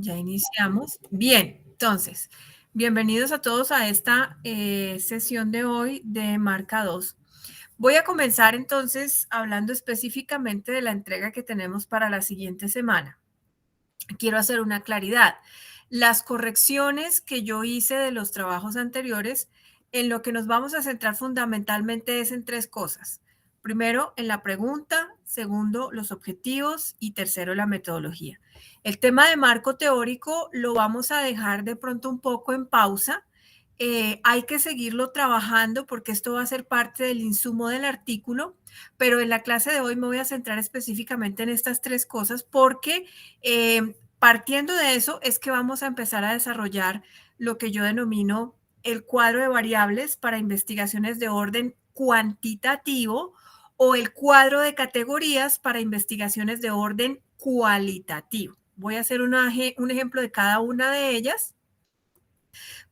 Ya iniciamos. Bien, entonces, bienvenidos a todos a esta sesión de hoy de Marca 2. Voy a comenzar entonces hablando específicamente de la entrega que tenemos para la siguiente semana. Quiero hacer una claridad. Las correcciones que yo hice de los trabajos anteriores, en lo que nos vamos a centrar fundamentalmente es en tres cosas. Primero, en la pregunta, segundo, los objetivos y tercero, la metodología. El tema de marco teórico lo vamos a dejar de pronto un poco en pausa. Hay que seguirlo trabajando porque esto va a ser parte del insumo del artículo, pero en la clase de hoy me voy a centrar específicamente en estas tres cosas porque partiendo de eso es que vamos a empezar a desarrollar lo que yo denomino el cuadro de variables para investigaciones de orden cuantitativo o el cuadro de categorías para investigaciones de orden cualitativo. Voy a hacer un ejemplo de cada una de ellas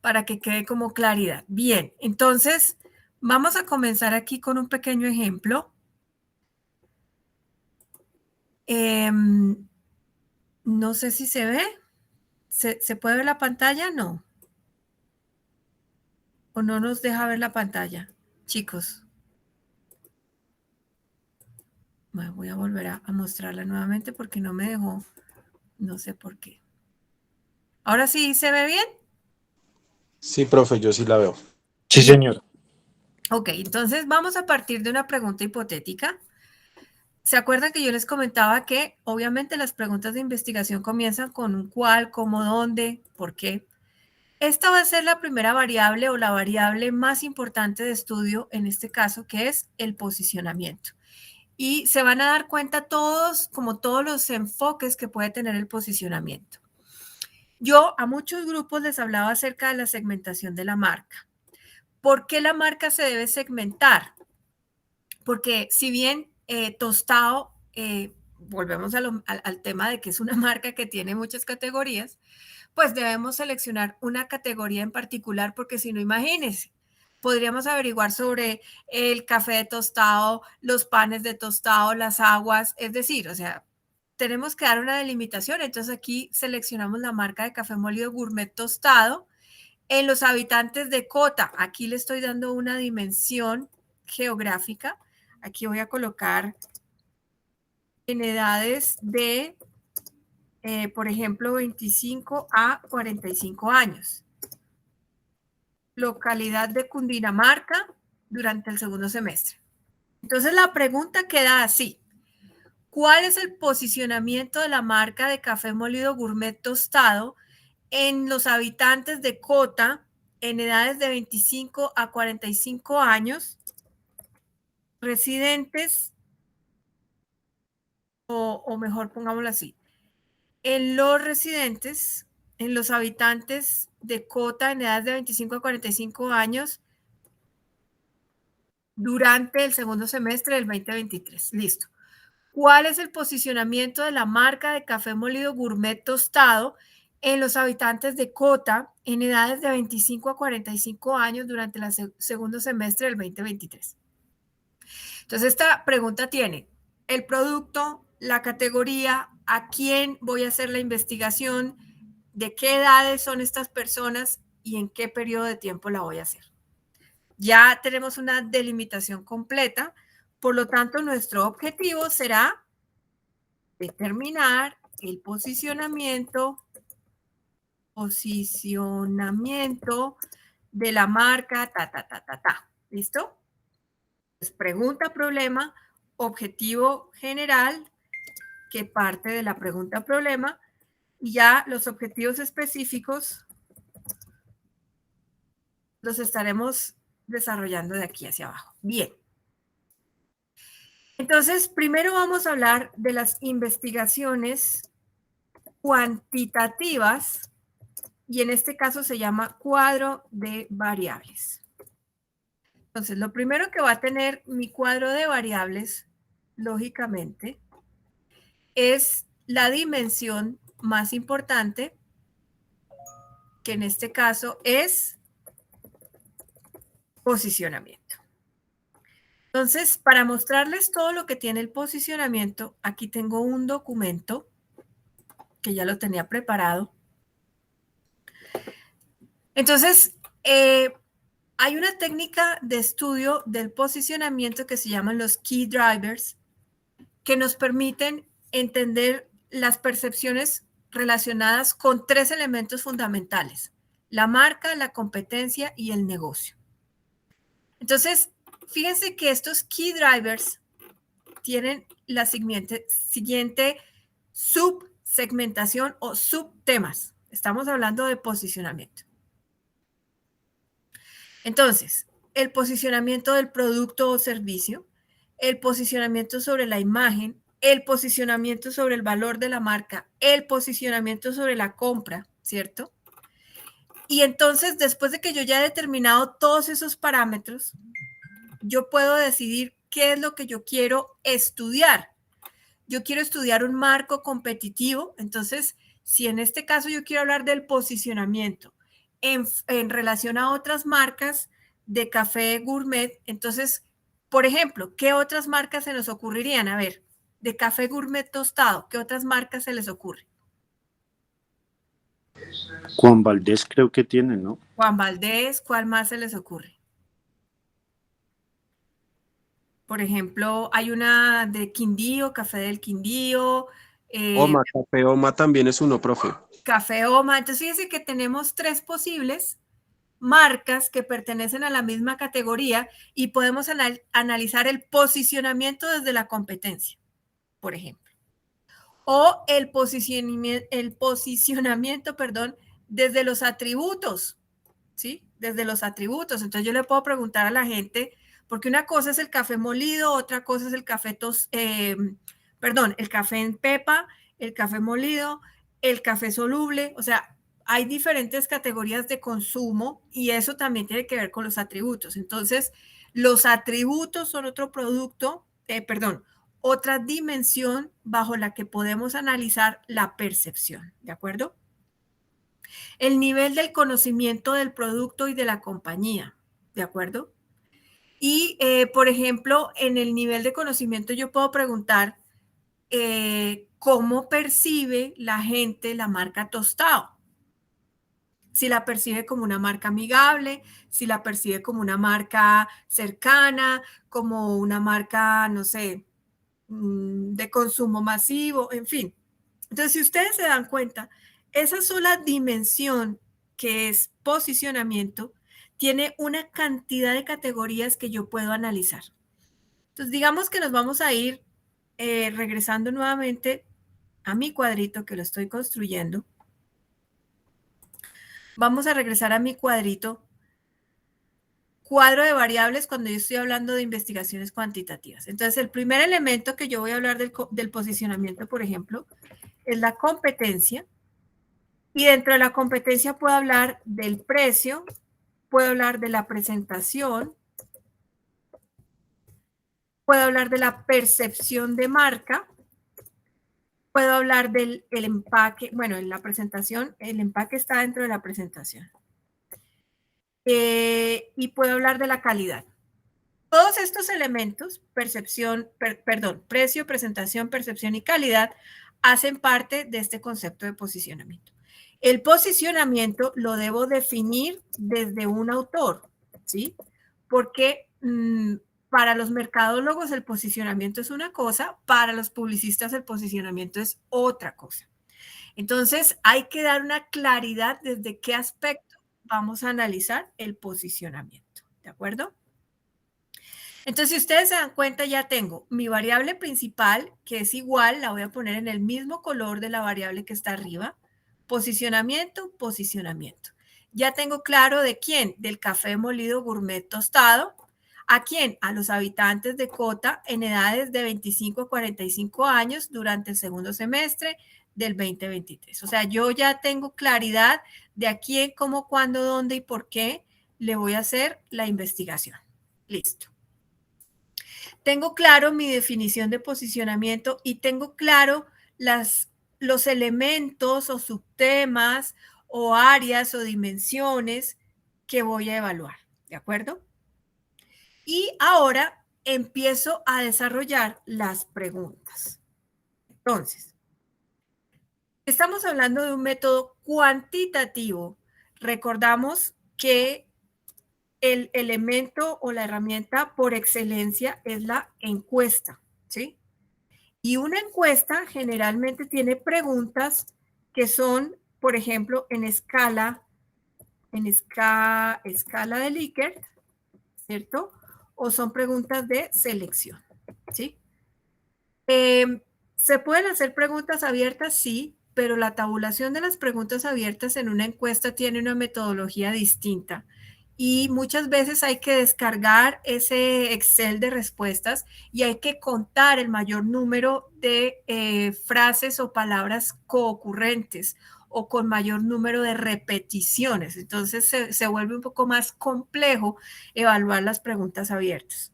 para que quede como claridad. Bien, entonces vamos a comenzar aquí con un pequeño ejemplo. No sé si se ve. ¿Se puede ver la pantalla? No. ¿O no nos deja ver la pantalla? Chicos. Bueno, voy a volver a mostrarla nuevamente porque no me dejó. No sé por qué. ¿Ahora sí se ve bien? Sí, profe, yo sí la veo. Sí, señor. Ok, entonces vamos a partir de una pregunta hipotética. ¿Se acuerdan que yo les comentaba que obviamente las preguntas de investigación comienzan con un cuál, cómo, dónde, por qué? Esta va a ser la primera variable o la variable más importante de estudio en este caso, que es el posicionamiento. Y se van a dar cuenta todos, como todos los enfoques que puede tener el posicionamiento. Yo a muchos grupos les hablaba acerca de la segmentación de la marca. ¿Por qué la marca se debe segmentar? Porque si bien Tostado, volvemos al tema de que es una marca que tiene muchas categorías, pues debemos seleccionar una categoría en particular porque si no, imagínense, podríamos averiguar sobre el café de tostado, los panes de tostado, las aguas, es decir, o sea, tenemos que dar una delimitación. Entonces aquí seleccionamos la marca de café molido gourmet tostado. En los habitantes de Cota, aquí le estoy dando una dimensión geográfica. Aquí voy a colocar en edades de por ejemplo, 25 a 45 años. Localidad de Cundinamarca durante el segundo semestre. Entonces la pregunta queda así. ¿Cuál es el posicionamiento de la marca de café molido gourmet tostado en los habitantes de Cota en edades de 25 a 45 años, residentes, o mejor pongámoslo así, en los residentes, en los habitantes de Cota en edad de 25 a 45 años durante el segundo semestre del 2023. Listo. ¿Cuál es el posicionamiento de la marca de café molido gourmet tostado en los habitantes de Cota en edades de 25 a 45 años durante el segundo semestre del 2023? Entonces, esta pregunta tiene el producto, la categoría, a quién voy a hacer la investigación, de qué edades son estas personas y en qué periodo de tiempo la voy a hacer. Ya tenemos una delimitación completa, por lo tanto, nuestro objetivo será determinar el posicionamiento de la marca, ¿listo? Pues pregunta, problema, objetivo general, que parte de la pregunta, problema, y ya los objetivos específicos los estaremos desarrollando de aquí hacia abajo. Bien. Entonces, primero vamos a hablar de las investigaciones cuantitativas y en este caso se llama cuadro de variables. Entonces, lo primero que va a tener mi cuadro de variables, lógicamente, es la dimensión más importante, que en este caso es posicionamiento. Entonces, para mostrarles todo lo que tiene el posicionamiento, aquí tengo un documento que ya lo tenía preparado Entonces, hay una técnica de estudio del posicionamiento que se llaman los key drivers, que nos permiten entender las percepciones relacionadas con tres elementos fundamentales: la marca, la competencia y el negocio. Entonces, fíjense que estos key drivers tienen la siguiente subsegmentación o subtemas. Estamos hablando de posicionamiento. Entonces, el posicionamiento del producto o servicio, el posicionamiento sobre la imagen, el posicionamiento sobre el valor de la marca, el posicionamiento sobre la compra, ¿cierto? Y entonces, después de que yo ya he determinado todos esos parámetros, yo puedo decidir qué es lo que yo quiero estudiar. Yo quiero estudiar un marco competitivo. Entonces, si en este caso yo quiero hablar del posicionamiento en relación a otras marcas de café gourmet, entonces, por ejemplo, ¿qué otras marcas se nos ocurrirían? A ver, de café gourmet tostado, ¿qué otras marcas se les ocurre? Juan Valdés creo que tiene, ¿no? Juan Valdés, ¿cuál más se les ocurre? Por ejemplo, hay una de Quindío, Café del Quindío. Oma, Café Oma también es uno, profe. Café Oma. Entonces, fíjense que tenemos tres posibles marcas que pertenecen a la misma categoría y podemos analizar el posicionamiento desde la competencia, por ejemplo. O el posicionamiento, perdón, desde los atributos, ¿sí? Desde los atributos. Entonces yo le puedo preguntar a la gente, porque una cosa es el café molido, otra cosa es el café el café en pepa, el café molido, el café soluble. O sea, hay diferentes categorías de consumo y eso también tiene que ver con los atributos. Entonces, los atributos son otro producto, otra dimensión bajo la que podemos analizar la percepción, ¿de acuerdo? El nivel del conocimiento del producto y de la compañía, ¿de acuerdo? Y, por ejemplo, en el nivel de conocimiento yo puedo preguntar cómo percibe la gente la marca Tostado. Si la percibe como una marca amigable, si la percibe como una marca cercana, como una marca, no sé, de consumo masivo, en fin. Entonces, si ustedes se dan cuenta, esa sola dimensión que es posicionamiento tiene una cantidad de categorías que yo puedo analizar. Entonces, digamos que nos vamos a ir regresando nuevamente a mi cuadrito que lo estoy construyendo. Vamos a regresar a mi cuadrito, cuadro de variables cuando yo estoy hablando de investigaciones cuantitativas. Entonces, el primer elemento que yo voy a hablar del posicionamiento, por ejemplo, es la competencia. Y dentro de la competencia puedo hablar del precio, puedo hablar de la presentación, puedo hablar de la percepción de marca, puedo hablar del empaque. Bueno, en la presentación, el empaque está dentro de la presentación. Y puedo hablar de la calidad. Todos estos elementos, precio, presentación, percepción y calidad, hacen parte de este concepto de posicionamiento. El posicionamiento lo debo definir desde un autor, ¿sí? Porque para los mercadólogos el posicionamiento es una cosa, para los publicistas el posicionamiento es otra cosa. Entonces, hay que dar una claridad desde qué aspecto vamos a analizar el posicionamiento, ¿de acuerdo? Entonces, si ustedes se dan cuenta, ya tengo mi variable principal, que es igual, la voy a poner en el mismo color de la variable que está arriba. Posicionamiento, posicionamiento. Ya tengo claro de quién, del café molido gourmet tostado. ¿A quién? A los habitantes de Cota en edades de 25 a 45 años durante el segundo semestre del 2023. O sea, yo ya tengo claridad de a quién, cómo, cuándo, dónde y por qué le voy a hacer la investigación. Listo. Tengo claro mi definición de posicionamiento y tengo claro los elementos o subtemas o áreas o dimensiones que voy a evaluar, ¿de acuerdo? Y ahora empiezo a desarrollar las preguntas. Entonces, estamos hablando de un método cuantitativo. recordamos que el elemento o la herramienta por excelencia es la encuesta, ¿sí? Y una encuesta generalmente tiene preguntas que son, por ejemplo, en escala de Likert, ¿cierto? O son preguntas de selección, ¿sí? ¿Se pueden hacer preguntas abiertas? Sí, pero la tabulación de las preguntas abiertas en una encuesta tiene una metodología distinta. Y muchas veces hay que descargar ese Excel de respuestas y hay que contar el mayor número de frases o palabras coocurrentes o con mayor número de repeticiones. Entonces se vuelve un poco más complejo evaluar las preguntas abiertas.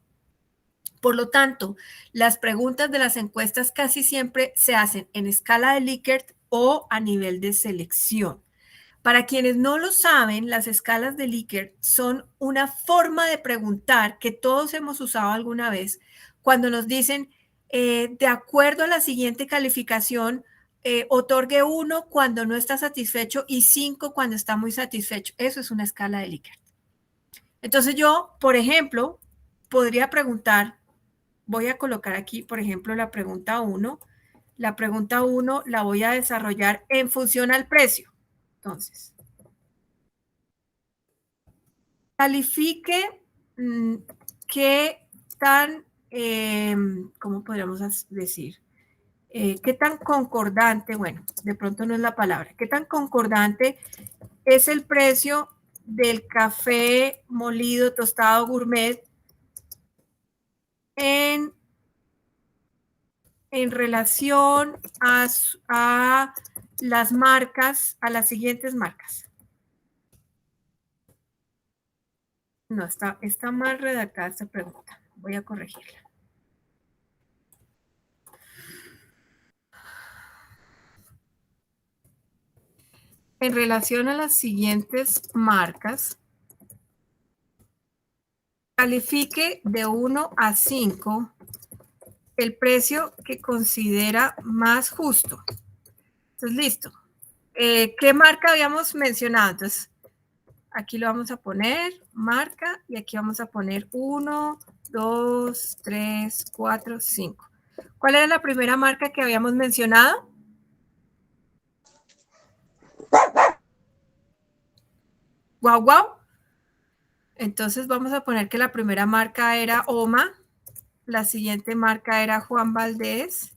Por lo tanto, las preguntas de las encuestas casi siempre se hacen en escala de Likert o a nivel de selección. Para quienes no lo saben, las escalas de Likert son una forma de preguntar que todos hemos usado alguna vez cuando nos dicen, de acuerdo a la siguiente calificación, otorgue 1 cuando no está satisfecho y 5 cuando está muy satisfecho. Eso es una escala de Likert. Entonces yo, por ejemplo, podría preguntar, voy a colocar aquí, por ejemplo, la pregunta 1. La pregunta 1 la voy a desarrollar en función al precio. Entonces, califique qué tan, ¿cómo podríamos decir? ¿Qué tan concordante? Bueno, de pronto no es la palabra. ¿Qué tan concordante es el precio del café molido tostado gourmet en relación a las marcas, a las siguientes marcas? No, está mal redactada esta pregunta. Voy a corregirla. En relación a las siguientes marcas, califique de 1 a 5 el precio que considera más justo. Entonces, listo. ¿Qué marca habíamos mencionado? Entonces, aquí lo vamos a poner, marca, y aquí vamos a poner 1, 2, 3, 4, 5. ¿Cuál era la primera marca que habíamos mencionado? Guau, guau. Entonces vamos a poner que la primera marca era OMA, la siguiente marca era Juan Valdez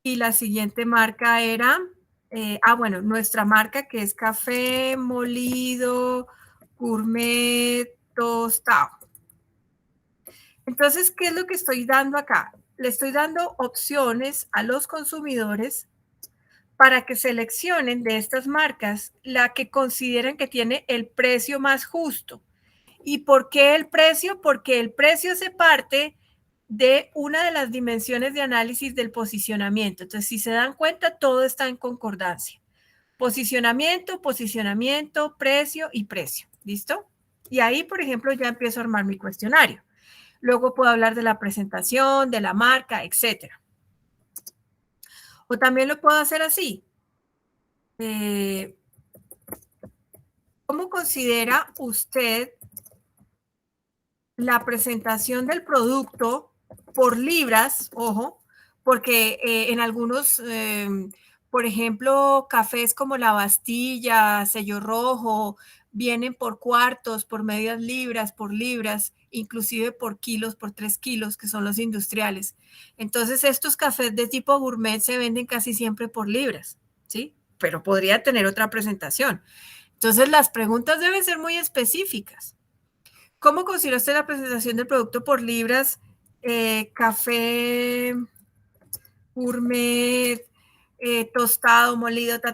y la siguiente marca era, bueno, nuestra marca que es café molido gourmet tostado. Entonces, ¿qué es lo que estoy dando acá? Le estoy dando opciones a los consumidores para que seleccionen de estas marcas la que consideren que tiene el precio más justo. ¿Y por qué el precio? Porque el precio se parte de una de las dimensiones de análisis del posicionamiento. Entonces, si se dan cuenta, todo está en concordancia. Posicionamiento, posicionamiento, precio y precio. ¿Listo? Y ahí, por ejemplo, ya empiezo a armar mi cuestionario. Luego puedo hablar de la presentación, de la marca, etc. O también lo puedo hacer así. ¿Cómo considera usted la presentación del producto por libras? Ojo, porque en algunos, por ejemplo, cafés como La Bastilla, Sello Rojo, vienen por cuartos, por medias libras, por libras, inclusive por kilos, por 3 kilos, que son los industriales. Entonces, estos cafés de tipo gourmet se venden casi siempre por libras, ¿sí? Pero podría tener otra presentación. Entonces, las preguntas deben ser muy específicas. ¿Cómo considera usted la presentación del producto por libras? Café gourmet, tostado, molido, ta.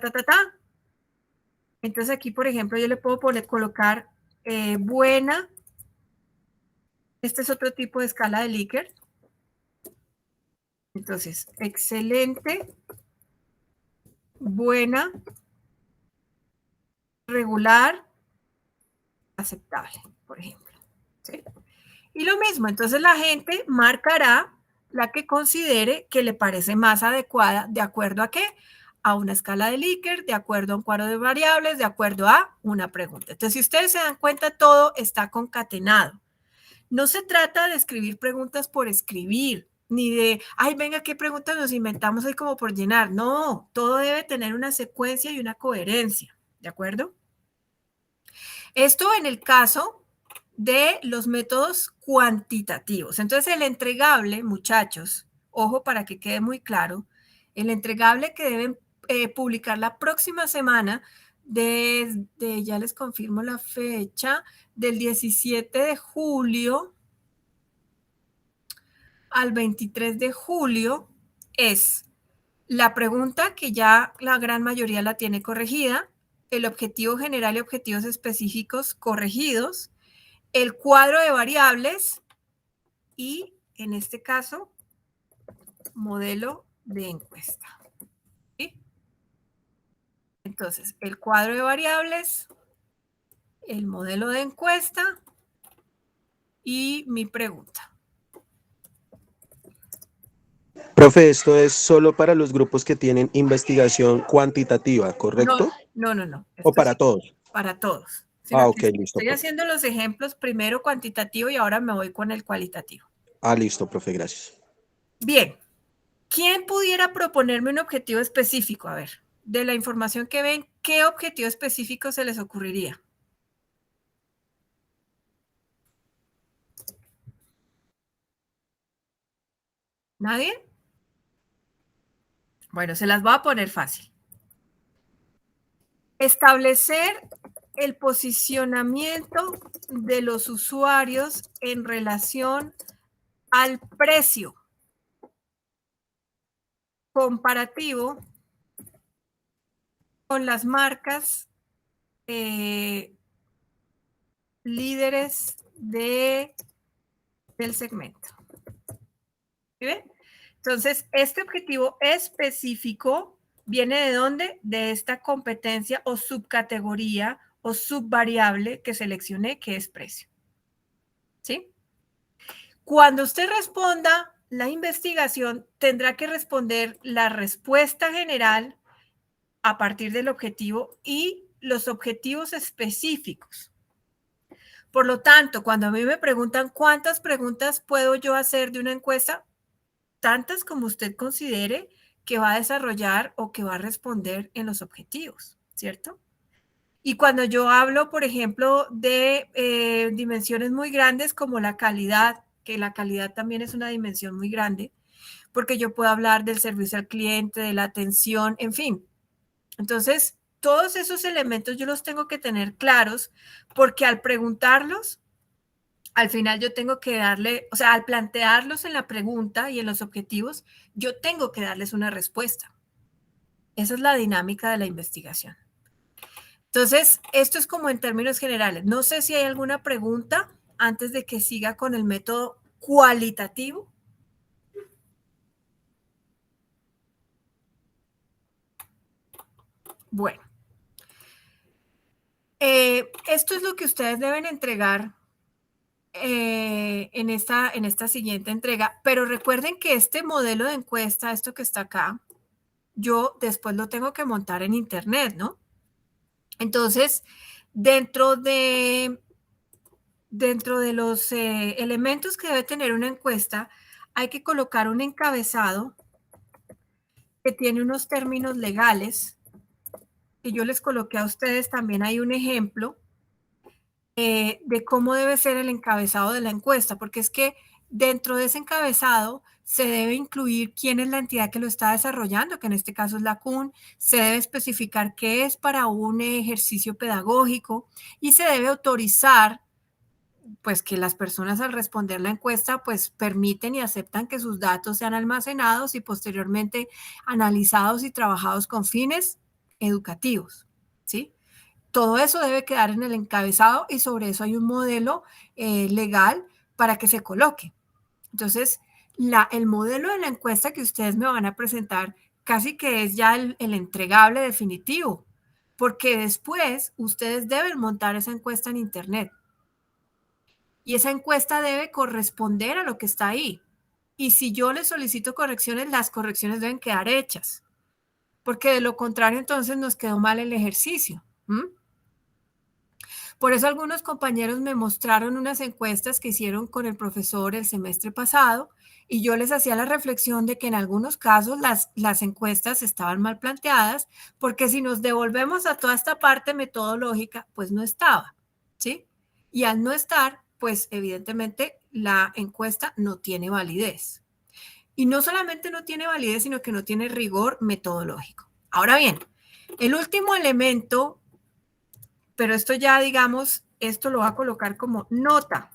Entonces aquí, por ejemplo, yo le puedo colocar buena. Este es otro tipo de escala de Likert. Entonces, excelente, buena, regular, aceptable, por ejemplo. ¿Sí? Y lo mismo, entonces la gente marcará la que considere que le parece más adecuada, ¿de acuerdo a qué? a una escala de Likert, de acuerdo a un cuadro de variables, de acuerdo a una pregunta. Entonces, si ustedes se dan cuenta, todo está concatenado. No se trata de escribir preguntas por escribir, ni de, ay, venga, ¿qué preguntas nos inventamos ahí como por llenar? No, todo debe tener una secuencia y una coherencia, ¿de acuerdo? Esto en el caso de los métodos cuantitativos. Entonces, el entregable, muchachos, ojo para que quede muy claro, el entregable que deben publicar la próxima semana, ya les confirmo la fecha, del 17 de julio al 23 de julio, es la pregunta que ya la gran mayoría la tiene corregida, el objetivo general y objetivos específicos corregidos, el cuadro de variables y, en este caso, modelo de encuesta. ¿Sí? Entonces, el cuadro de variables, el modelo de encuesta y mi pregunta. Profe, esto es solo para los grupos que tienen investigación cuantitativa, ¿correcto? No. ¿O para todos? Para todos. Ok, listo. Estoy haciendo los ejemplos primero cuantitativo y ahora me voy con el cualitativo. Listo, profe, gracias. Bien. ¿Quién pudiera proponerme un objetivo específico? A ver, de la información que ven, ¿qué objetivo específico se les ocurriría? ¿Nadie? Bueno, se las voy a poner fácil. Establecer el posicionamiento de los usuarios en relación al precio comparativo con las marcas líderes del segmento. ¿Sí ven? Entonces, este objetivo específico viene de dónde? De esta competencia o subcategoría o subvariable que seleccioné, que es precio. ¿Sí? Cuando usted responda la investigación, tendrá que responder la respuesta general a partir del objetivo y los objetivos específicos. Por lo tanto, cuando a mí me preguntan cuántas preguntas puedo yo hacer de una encuesta, tantas como usted considere que va a desarrollar o que va a responder en los objetivos, ¿cierto? Y cuando yo hablo, por ejemplo, de dimensiones muy grandes como la calidad, que la calidad también es una dimensión muy grande, porque yo puedo hablar del servicio al cliente, de la atención, en fin. Entonces, todos esos elementos yo los tengo que tener claros, porque al preguntarlos, al final yo tengo que darle, o sea, al plantearlos en la pregunta y en los objetivos, yo tengo que darles una respuesta. Esa es la dinámica de la investigación. Entonces, esto es como en términos generales. No sé si hay alguna pregunta antes de que siga con el método cualitativo. Bueno, esto es lo que ustedes deben entregar en esta siguiente entrega, pero recuerden que este modelo de encuesta, esto que está acá, yo después lo tengo que montar en internet, ¿no? Entonces, dentro de los elementos que debe tener una encuesta, hay que colocar un encabezado que tiene unos términos legales, que yo les coloqué a ustedes también hay un ejemplo de cómo debe ser el encabezado de la encuesta, porque es que dentro de ese encabezado se debe incluir quién es la entidad que lo está desarrollando, que en este caso es la CUN, se debe especificar qué es para un ejercicio pedagógico y se debe autorizar pues que las personas al responder la encuesta pues permiten y aceptan que sus datos sean almacenados y posteriormente analizados y trabajados con fines educativos, ¿sí? Todo eso debe quedar en el encabezado y sobre eso hay un modelo legal para que se coloque. Entonces, el modelo de la encuesta que ustedes me van a presentar casi que es ya el entregable definitivo, porque después ustedes deben montar esa encuesta en Internet. Y esa encuesta debe corresponder a lo que está ahí. Y si yo les solicito correcciones, las correcciones deben quedar hechas. porque de lo contrario entonces nos quedó mal el ejercicio. Por eso algunos compañeros me mostraron unas encuestas que hicieron con el profesor el semestre pasado y yo les hacía la reflexión de que en algunos casos las encuestas estaban mal planteadas porque si nos devolvemos a toda esta parte metodológica, pues no estaba, ¿sí? Y al no estar, pues evidentemente la encuesta no tiene validez. Y no solamente no tiene validez, sino que no tiene rigor metodológico. Ahora bien, el último elemento, pero esto ya digamos, esto lo va a colocar como nota.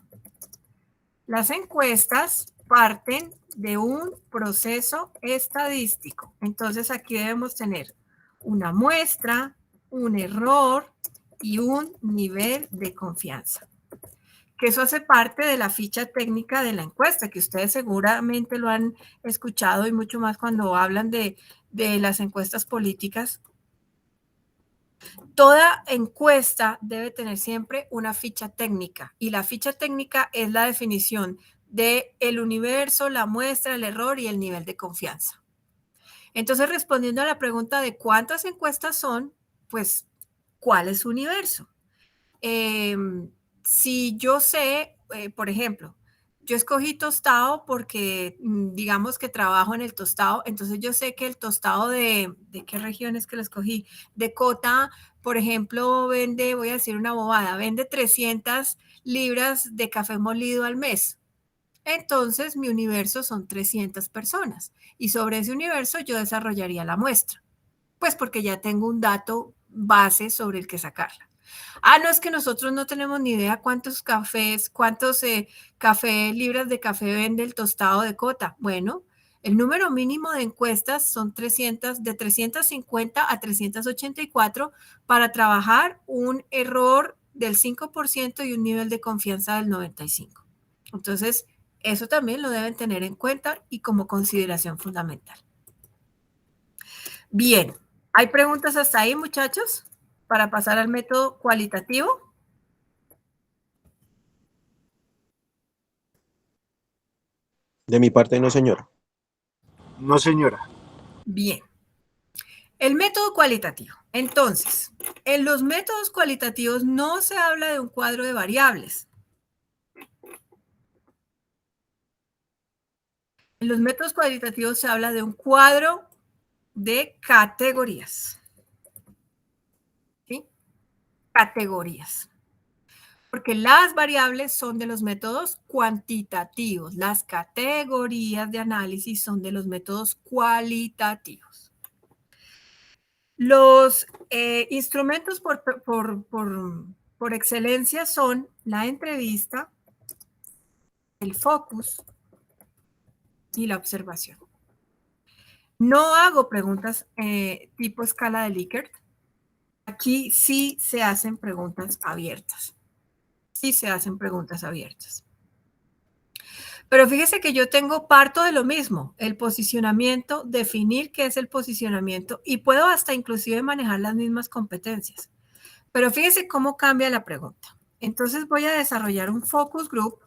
Las encuestas parten de un proceso estadístico. Entonces aquí debemos tener una muestra, un error y un nivel de confianza. Que eso hace parte de la ficha técnica de la encuesta, que ustedes seguramente lo han escuchado y mucho más cuando hablan de las encuestas políticas. Toda encuesta debe tener siempre una ficha técnica y la ficha técnica es la definición del universo, la muestra, el error y el nivel de confianza. Entonces, respondiendo a la pregunta de cuántas encuestas son, pues, ¿cuál es su universo? Si yo sé, por ejemplo, yo escogí tostado porque digamos que trabajo en el tostado, entonces yo sé que el tostado ¿de qué regiones que lo escogí? De Cota, por ejemplo, vende, voy a decir una bobada, vende 300 libras de café molido al mes. Entonces mi universo son 300 personas y sobre ese universo yo desarrollaría la muestra, pues porque ya tengo un dato base sobre el que sacarla. Ah, no, es que nosotros no tenemos ni idea cuántos libras de café vende el tostado de Cota. Bueno, el número mínimo de encuestas son de 350 a 384 para trabajar un error del 5% y un nivel de confianza del 95%. Entonces, eso también lo deben tener en cuenta y como consideración fundamental. Bien, ¿hay preguntas hasta ahí, muchachos? Para pasar al método cualitativo. De mi parte, no, señora. No, señora. Bien. El método cualitativo. Entonces, en los métodos cualitativos no se habla de un cuadro de variables. En los métodos cualitativos se habla de un cuadro de categorías. ¿Sí? Categorías. Porque las variables son de los métodos cuantitativos. Las categorías de análisis son de los métodos cualitativos. Los instrumentos por excelencia son la entrevista, el focus y la observación. No hago preguntas tipo escala de Likert. Aquí sí se hacen preguntas abiertas. Sí se hacen preguntas abiertas. Pero fíjese que yo parto de lo mismo, el posicionamiento, definir qué es el posicionamiento y puedo hasta inclusive manejar las mismas competencias. Pero fíjese cómo cambia la pregunta. Entonces voy a desarrollar un focus group.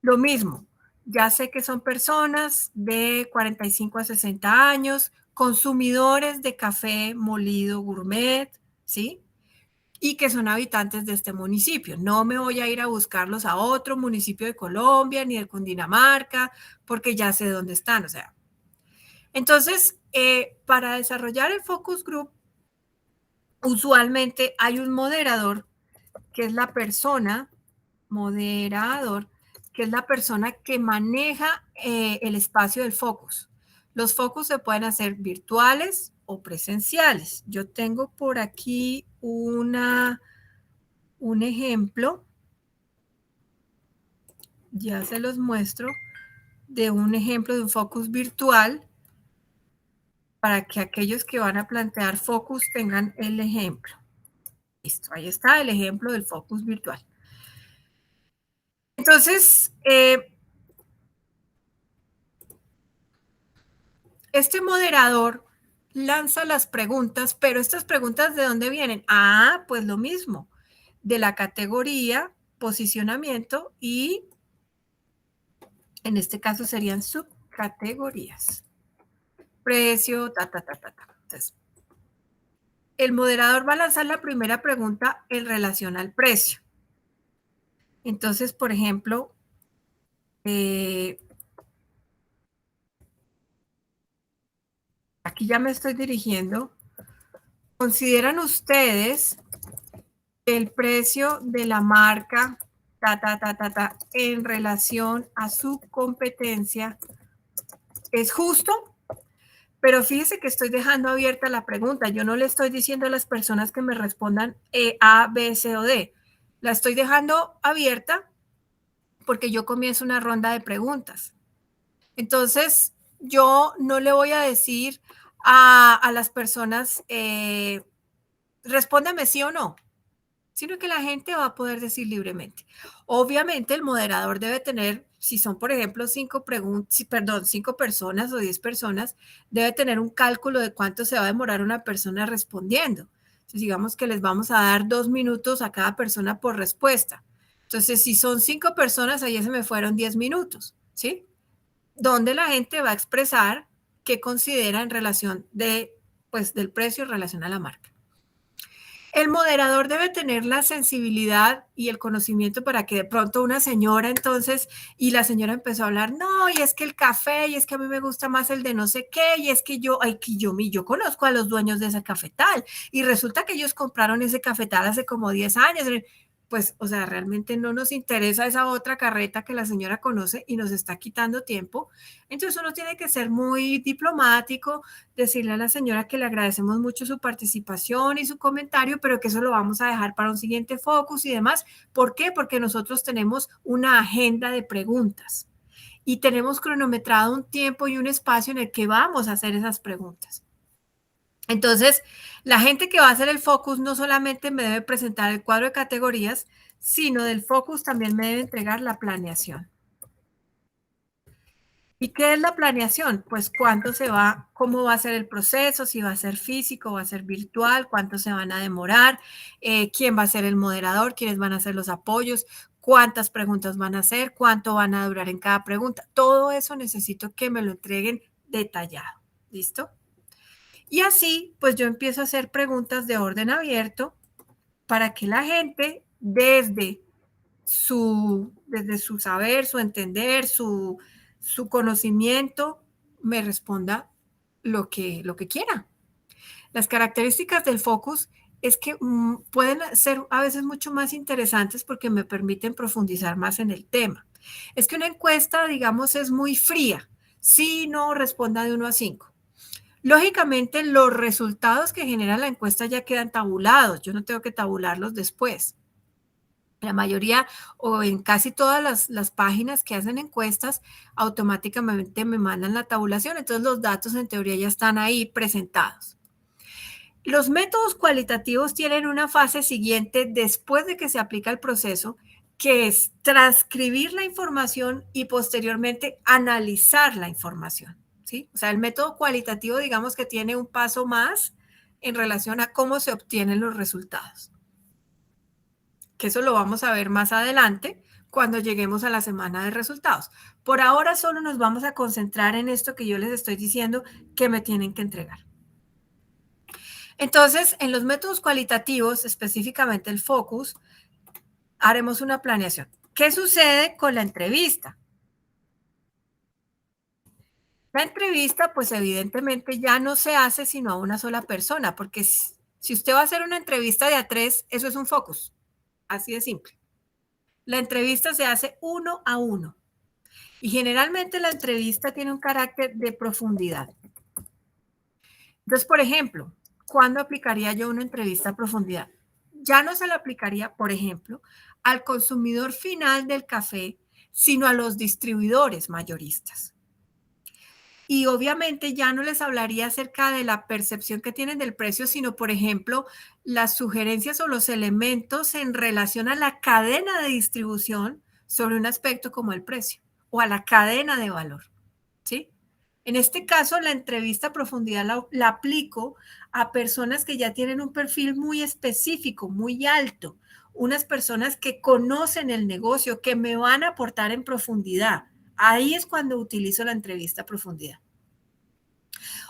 Lo mismo, ya sé que son personas de 45 a 60 años, consumidores de café molido gourmet, ¿sí? Y que son habitantes de este municipio. No me voy a ir a buscarlos a otro municipio de Colombia ni de Cundinamarca, porque ya sé dónde están, o sea. Entonces, para desarrollar el focus group, usualmente hay un moderador, que es la persona, que es la persona que maneja el espacio del focus. Los focus se pueden hacer virtuales o presenciales. Yo tengo por aquí un ejemplo, ya se los muestro, de un ejemplo de un focus virtual para que aquellos que van a plantear focus tengan el ejemplo. Listo, ahí está el ejemplo del focus virtual. Entonces, este moderador lanza las preguntas, pero estas preguntas ¿de dónde vienen? Ah, pues lo mismo, de la categoría, posicionamiento y en este caso serían subcategorías. precio, Entonces, el moderador va a lanzar la primera pregunta en relación al precio. Entonces, por ejemplo, aquí ya me estoy dirigiendo. ¿Consideran ustedes el precio de la marca en relación a su competencia es justo? Pero fíjese que estoy dejando abierta la pregunta. Yo no le estoy diciendo a las personas que me respondan A, B, C o D. La estoy dejando abierta porque yo comienzo una ronda de preguntas. Entonces, yo no le voy a decir a las personas, respóndame sí o no, sino que la gente va a poder decir libremente. Obviamente el moderador debe tener, si son por ejemplo 5 personas o 10 personas, debe tener un cálculo de cuánto se va a demorar una persona respondiendo. Entonces digamos que les vamos a dar 2 minutos a cada persona por respuesta. Entonces si son 5 personas, ahí se me fueron 10 minutos, ¿sí? Donde la gente va a expresar qué considera en relación del precio en relación a la marca. El moderador debe tener la sensibilidad y el conocimiento para que de pronto una señora entonces, y la señora empezó a hablar, no, y es que el café, y es que a mí me gusta más el de no sé qué, y es que yo conozco a los dueños de ese cafetal, y resulta que ellos compraron ese cafetal hace como 10 años, pues, o sea, realmente no nos interesa esa otra carreta que la señora conoce y nos está quitando tiempo. Entonces uno tiene que ser muy diplomático, decirle a la señora que le agradecemos mucho su participación y su comentario, pero que eso lo vamos a dejar para un siguiente focus y demás. ¿Por qué? Porque nosotros tenemos una agenda de preguntas y tenemos cronometrado un tiempo y un espacio en el que vamos a hacer esas preguntas. Entonces, la gente que va a hacer el focus no solamente me debe presentar el cuadro de categorías, sino del focus también me debe entregar la planeación. ¿Y qué es la planeación? Pues cómo va a ser el proceso, si va a ser físico, va a ser virtual, cuánto se van a demorar, quién va a ser el moderador, quiénes van a ser los apoyos, cuántas preguntas van a hacer, cuánto van a durar en cada pregunta. Todo eso necesito que me lo entreguen detallado. ¿Listo? Y así, pues yo empiezo a hacer preguntas de orden abierto para que la gente, desde su saber, su entender, su conocimiento, me responda lo que quiera. Las características del focus es que pueden ser a veces mucho más interesantes porque me permiten profundizar más en el tema. Es que una encuesta, digamos, es muy fría. Sí, no, responda de 1 a 5. Lógicamente, los resultados que genera la encuesta ya quedan tabulados. Yo no tengo que tabularlos después. La mayoría o en casi todas las páginas que hacen encuestas automáticamente me mandan la tabulación. Entonces, los datos en teoría ya están ahí presentados. Los métodos cualitativos tienen una fase siguiente después de que se aplica el proceso, que es transcribir la información y posteriormente analizar la información. ¿Sí? O sea, el método cualitativo, digamos que tiene un paso más en relación a cómo se obtienen los resultados. Que eso lo vamos a ver más adelante cuando lleguemos a la semana de resultados. Por ahora solo nos vamos a concentrar en esto que yo les estoy diciendo que me tienen que entregar. Entonces, en los métodos cualitativos, específicamente el focus, haremos una planeación. ¿Qué sucede con la entrevista? La entrevista, pues evidentemente ya no se hace sino a una sola persona, porque si usted va a hacer una entrevista de a 3, eso es un focus, así de simple. La entrevista se hace 1 a 1 y generalmente la entrevista tiene un carácter de profundidad. Entonces, por ejemplo, ¿cuándo aplicaría yo una entrevista a profundidad? Ya no se la aplicaría, por ejemplo, al consumidor final del café, sino a los distribuidores mayoristas. Y obviamente ya no les hablaría acerca de la percepción que tienen del precio, sino, por ejemplo, las sugerencias o los elementos en relación a la cadena de distribución sobre un aspecto como el precio o a la cadena de valor, ¿sí? En este caso, la entrevista a profundidad la aplico a personas que ya tienen un perfil muy específico, muy alto, unas personas que conocen el negocio, que me van a aportar en profundidad. Ahí es cuando utilizo la entrevista a profundidad.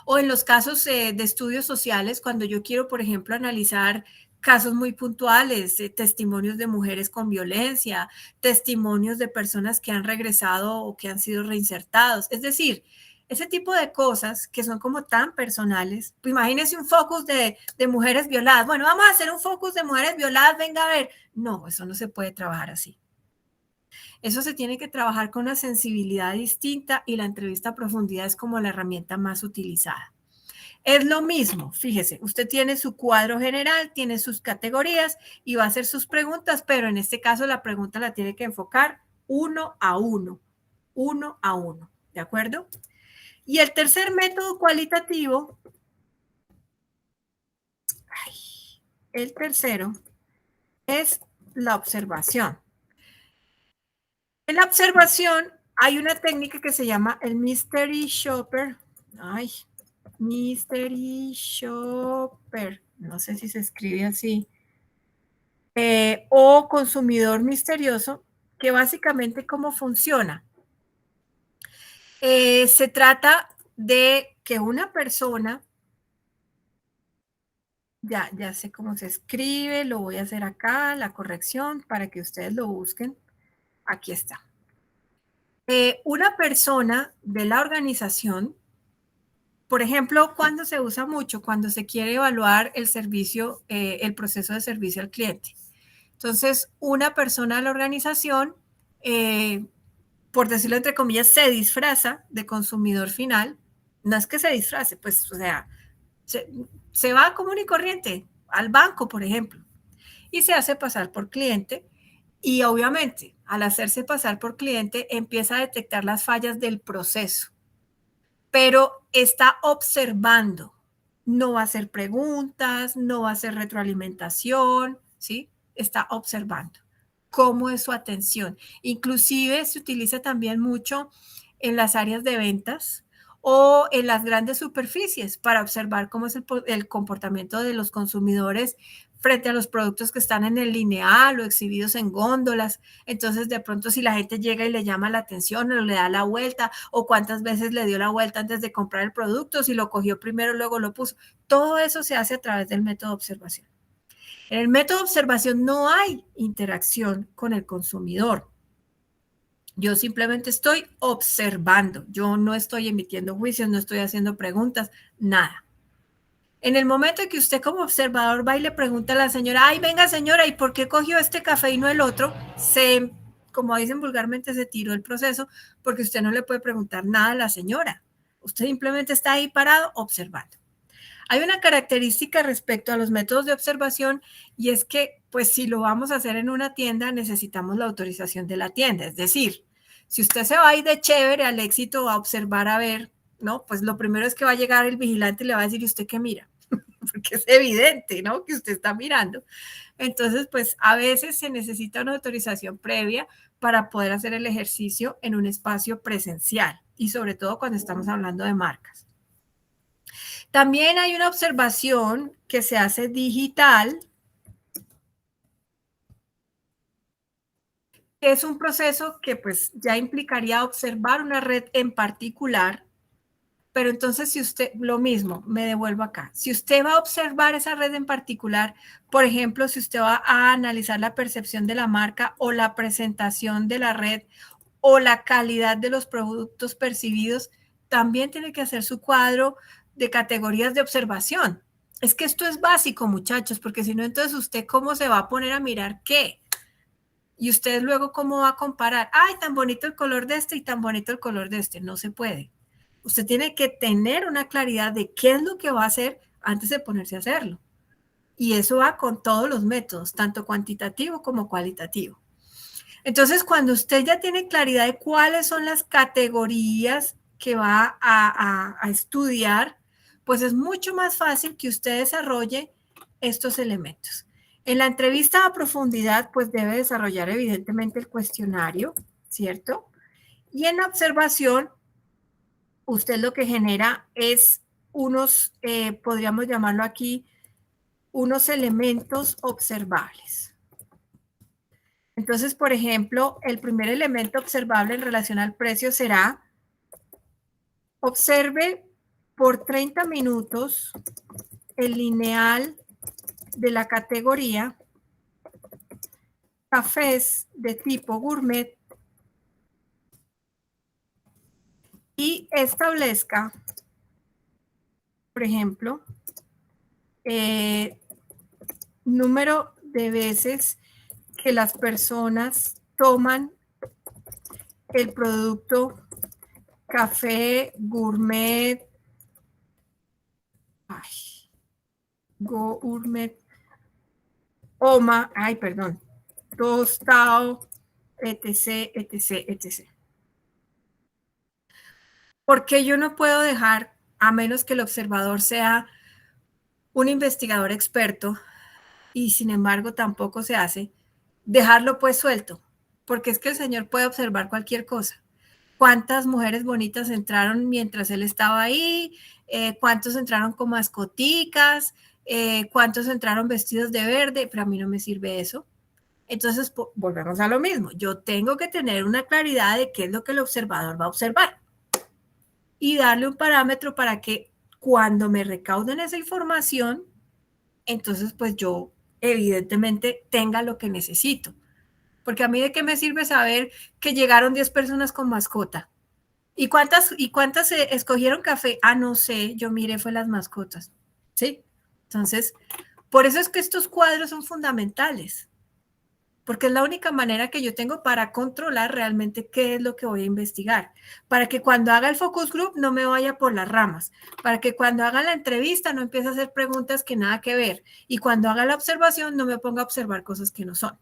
O en los casos de estudios sociales, cuando yo quiero, por ejemplo, analizar casos muy puntuales, testimonios de mujeres con violencia, testimonios de personas que han regresado o que han sido reinsertados. Es decir, ese tipo de cosas que son como tan personales. Pues imagínense un focus de mujeres violadas. Bueno, vamos a hacer un focus de mujeres violadas, venga a ver. No, eso no se puede trabajar así. Eso se tiene que trabajar con una sensibilidad distinta y la entrevista a profundidad es como la herramienta más utilizada. Es lo mismo, fíjese, usted tiene su cuadro general, tiene sus categorías y va a hacer sus preguntas, pero en este caso la pregunta la tiene que enfocar uno a uno, ¿de acuerdo? Y el tercer método cualitativo, el tercero es la observación. En la observación hay una técnica que se llama el Mystery Shopper. Mystery Shopper. No sé si se escribe así. O consumidor misterioso, que básicamente cómo funciona. Se trata de que una persona, ya sé cómo se escribe, lo voy a hacer acá, la corrección, para que ustedes lo busquen. Aquí está. Una persona de la organización, por ejemplo, ¿cuándo se usa mucho? Cuando se quiere evaluar el servicio, el proceso de servicio al cliente. Entonces, una persona de la organización, por decirlo entre comillas, se disfraza de consumidor final. No es que se disfrace, pues, o sea, se va común y corriente al banco, por ejemplo, y se hace pasar por cliente. Y obviamente, al hacerse pasar por cliente, empieza a detectar las fallas del proceso, pero está observando. No va a hacer preguntas, no va a hacer retroalimentación, ¿sí? Está observando cómo es su atención. Inclusive se utiliza también mucho en las áreas de ventas o en las grandes superficies para observar cómo es el comportamiento de los consumidores frente a los productos que están en el lineal o exhibidos en góndolas. Entonces, de pronto, si la gente llega y le llama la atención o le da la vuelta, o cuántas veces le dio la vuelta antes de comprar el producto, si lo cogió primero, luego lo puso. Todo eso se hace a través del método de observación. En el método de observación no hay interacción con el consumidor. Yo simplemente estoy observando. Yo no estoy emitiendo juicios, no estoy haciendo preguntas, nada. En el momento en que usted como observador va y le pregunta a la señora, ay, venga señora, ¿y por qué cogió este café y no el otro? Como dicen vulgarmente, se tiró el proceso porque usted no le puede preguntar nada a la señora. Usted simplemente está ahí parado observando. Hay una característica respecto a los métodos de observación y es que, pues si lo vamos a hacer en una tienda, necesitamos la autorización de la tienda. Es decir, si usted se va a ir de chévere al éxito a observar a ver, ¿no? Pues lo primero es que va a llegar el vigilante y le va a decir, ¿y usted qué mira? Porque es evidente, ¿no? Que usted está mirando. Entonces, pues a veces se necesita una autorización previa para poder hacer el ejercicio en un espacio presencial y sobre todo cuando estamos hablando de marcas. También hay una observación que se hace digital, que es un proceso que pues ya implicaría observar una red en particular. Pero entonces, si usted, lo mismo, me devuelvo acá. Si usted va a observar esa red en particular, por ejemplo, si usted va a analizar la percepción de la marca o la presentación de la red o la calidad de los productos percibidos, también tiene que hacer su cuadro de categorías de observación. Es que esto es básico, muchachos, porque si no, entonces usted cómo se va a poner a mirar qué. Y usted luego cómo va a comparar. Ay, tan bonito el color de este y tan bonito el color de este. No se puede. Usted tiene que tener una claridad de qué es lo que va a hacer antes de ponerse a hacerlo. Y eso va con todos los métodos, tanto cuantitativo como cualitativo. Entonces, cuando usted ya tiene claridad de cuáles son las categorías que va a estudiar, pues es mucho más fácil que usted desarrolle estos elementos. En la entrevista a profundidad, pues debe desarrollar evidentemente el cuestionario, ¿cierto? Y en la observación, usted lo que genera es unos, podríamos llamarlo aquí, unos elementos observables. Entonces, por ejemplo, el primer elemento observable en relación al precio será, observe por 30 minutos el lineal de la categoría cafés de tipo gourmet y establezca, por ejemplo, número de veces que las personas toman el producto café gourmet, gourmet, tostado, etc, etc, etc. Porque yo no puedo dejar, a menos que el observador sea un investigador experto, y sin embargo tampoco se hace, dejarlo pues suelto, porque es que el señor puede observar cualquier cosa. ¿Cuántas mujeres bonitas entraron mientras él estaba ahí? ¿Cuántos entraron con mascoticas? ¿Cuántos entraron vestidos de verde? Pero a mí no me sirve eso. Entonces, volvemos a lo mismo. Yo tengo que tener una claridad de qué es lo que el observador va a observar y darle un parámetro para que cuando me recauden esa información, entonces pues yo evidentemente tenga lo que necesito. Porque a mí de qué me sirve saber que llegaron 10 personas con mascota. ¿Y cuántas escogieron café? Ah, no sé, yo miré fue las mascotas. ¿Sí? Entonces, por eso es que estos cuadros son fundamentales. Porque es la única manera que yo tengo para controlar realmente qué es lo que voy a investigar. Para que cuando haga el focus group no me vaya por las ramas. Para que cuando haga la entrevista no empiece a hacer preguntas que nada que ver. Y cuando haga la observación no me ponga a observar cosas que no son.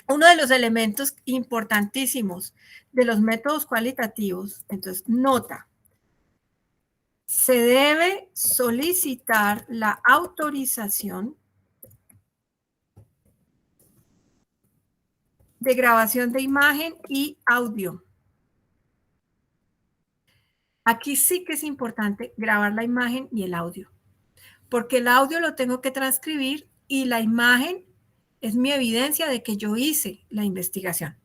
Uno de los elementos importantísimos de los métodos cualitativos, entonces, nota, se debe solicitar la autorización de grabación de imagen y audio. Aquí sí que es importante grabar la imagen y el audio, porque el audio lo tengo que transcribir y la imagen es mi evidencia de que yo hice la investigación.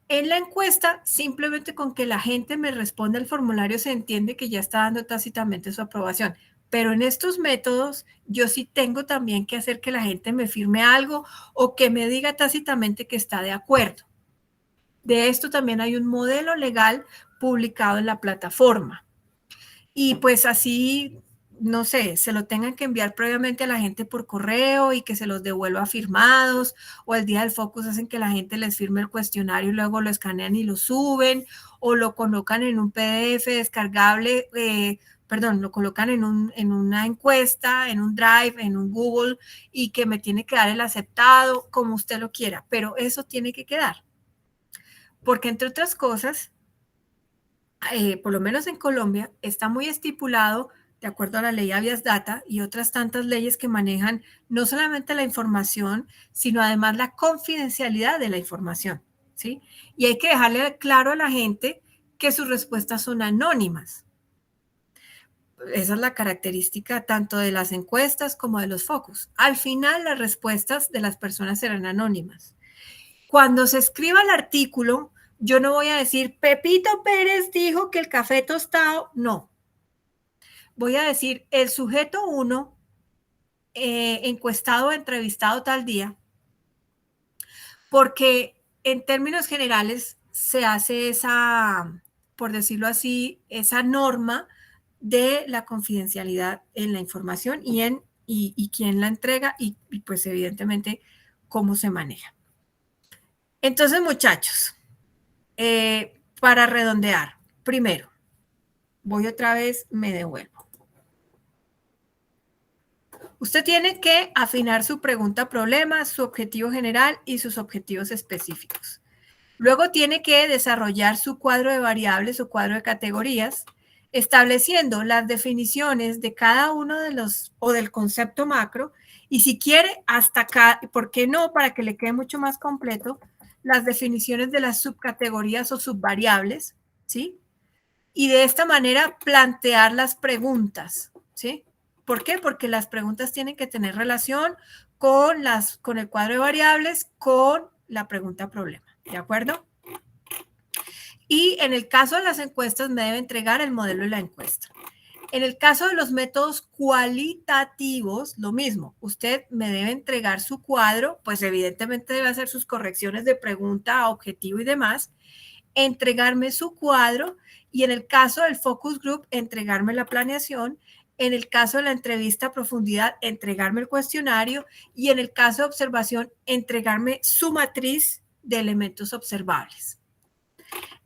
En la encuesta, simplemente con que la gente me responda el formulario se entiende que ya está dando tácitamente su aprobación. Pero en estos métodos, yo sí tengo también que hacer que la gente me firme algo o que me diga tácitamente que está de acuerdo. De esto también hay un modelo legal publicado en la plataforma. Y pues así, no sé, se lo tengan que enviar previamente a la gente por correo y que se los devuelva firmados, o el día del focus hacen que la gente les firme el cuestionario y luego lo escanean y lo suben, o lo colocan en un PDF descargable, lo colocan en una encuesta, en un Drive, en un Google, y que me tiene que dar el aceptado, como usted lo quiera, pero eso tiene que quedar. Porque entre otras cosas, por lo menos en Colombia, está muy estipulado, de acuerdo a la ley Habeas Data y otras tantas leyes que manejan no solamente la información, sino además la confidencialidad de la información, ¿sí? Y hay que dejarle claro a la gente que sus respuestas son anónimas. Esa es la característica tanto de las encuestas como de los focus. Al final, las respuestas de las personas serán anónimas. Cuando se escriba el artículo, yo no voy a decir, Pepito Pérez dijo que el café tostado, no. Voy a decir, el sujeto 1, encuestado o entrevistado tal día, porque en términos generales se hace esa, por decirlo así, esa norma de la confidencialidad en la información y quién la entrega y pues evidentemente cómo se maneja. Entonces, muchachos, para redondear, primero, voy otra vez, me devuelvo. Usted tiene que afinar su pregunta-problema, su objetivo general y sus objetivos específicos. Luego tiene que desarrollar su cuadro de variables o cuadro de categorías, estableciendo las definiciones de cada uno de los o del concepto macro y si quiere hasta acá, ¿por qué no? Para que le quede mucho más completo, las definiciones de las subcategorías o subvariables, ¿sí? Y de esta manera plantear las preguntas, ¿sí? ¿Por qué? Porque las preguntas tienen que tener relación con el cuadro de variables, con la pregunta problema, ¿de acuerdo? Y en el caso de las encuestas me debe entregar el modelo de la encuesta. En el caso de los métodos cualitativos, lo mismo. Usted me debe entregar su cuadro, pues evidentemente debe hacer sus correcciones de pregunta, objetivo y demás, entregarme su cuadro y en el caso del focus group, entregarme la planeación, en el caso de la entrevista a profundidad, entregarme el cuestionario y en el caso de observación, entregarme su matriz de elementos observables.